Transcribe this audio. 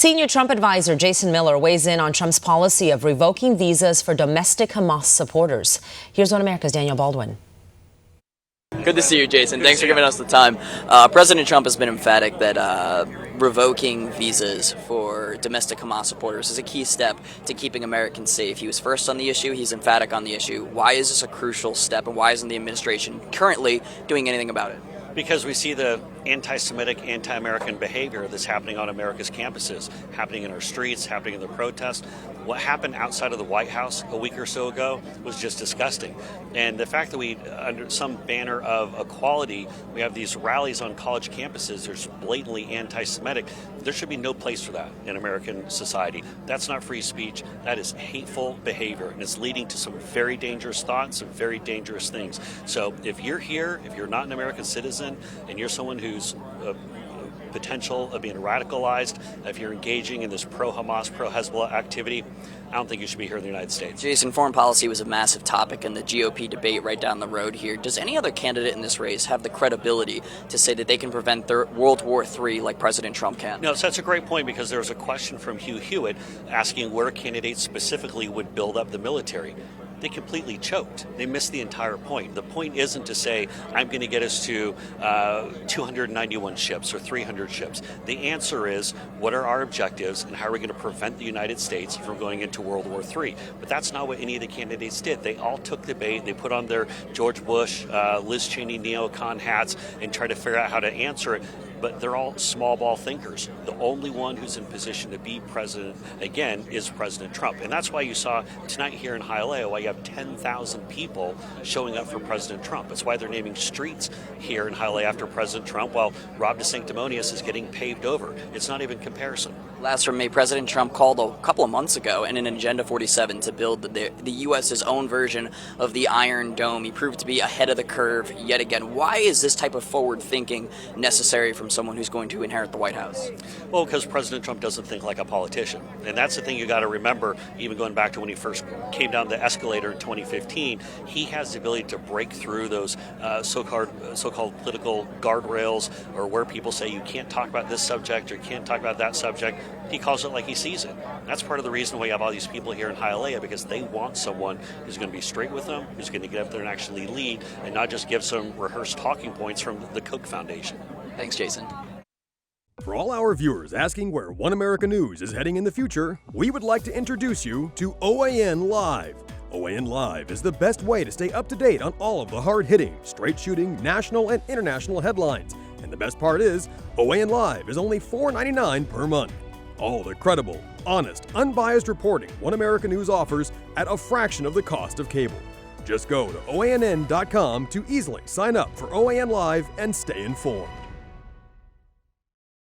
Senior Trump advisor Jason Miller weighs in on Trump's policy of revoking visas for domestic Hamas supporters. Here's One America's Daniel Baldwin. Good to see you, Jason. Thanks for giving us the time. President Trump has been emphatic that revoking visas for domestic Hamas supporters is a key step to keeping Americans safe. He was first on the issue. He's emphatic on the issue. Why is this a crucial step, and why isn't the administration currently doing anything about it? Because we see the anti-Semitic, anti-American behavior that's happening on America's campuses, happening in our streets, happening in the protests. What happened outside of the White House a week or so ago was just disgusting. And the fact that we, under some banner of equality, we have these rallies on college campuses, there's blatantly anti-Semitic. There should be no place for that in American society. That's not free speech. That is hateful behavior, and it's leading to some very dangerous thoughts and very dangerous things. So if you're here, if you're not an American citizen, and you're someone who's potential of being radicalized, if you're engaging in this pro-Hamas, pro-Hezbollah activity, I don't think you should be here in the United States. Jason, foreign policy was a massive topic in the GOP debate right down the road here. Does any other candidate in this race have the credibility to say that they can prevent World War III like President Trump can? No, so that's a great point, because there was a question from Hugh Hewitt asking where candidates specifically would build up the military. They completely choked. They missed the entire point. The point isn't to say, I'm going to get us to 291 ships or 300 ships. The answer is, what are our objectives and how are we going to prevent the United States from going into World War III? But that's not what any of the candidates did. They all took the bait. They put on their George Bush, Liz Cheney neocon hats and tried to figure out how to answer it. But they're all small ball thinkers. The only one who's in position to be president again is President Trump. And that's why you saw tonight here in Hialeah, why you have 10,000 people showing up for President Trump. That's why they're naming streets here in Hialeah after President Trump, while Rob DeSanctimonious is getting paved over. It's not even comparison. Last from May, President Trump called a couple of months ago in an Agenda 47 to build the U.S.'s own version of the Iron Dome. He proved to be ahead of the curve yet again. Why is this type of forward thinking necessary from someone who's going to inherit the White House? Well, because President Trump doesn't think like a politician. And that's the thing you got to remember, even going back to when he first came down the escalator in 2015, he has the ability to break through those so-called political guardrails, or where people say you can't talk about this subject or you can't talk about that subject. He calls it like he sees it. That's part of the reason why you have all these people here in Hialeah, because they want someone who's going to be straight with them, who's going to get up there and actually lead, and not just give some rehearsed talking points from the Koch Foundation. Thanks, Jason. For all our viewers asking where One America News is heading in the future, we would like to introduce you to OAN Live. OAN Live is the best way to stay up to date on all of the hard-hitting, straight-shooting, national and international headlines. And the best part is, OAN Live is only $4.99 per month. All the credible, honest, unbiased reporting One America News offers at a fraction of the cost of cable. Just go to OANN.com to easily sign up for OAN Live and stay informed.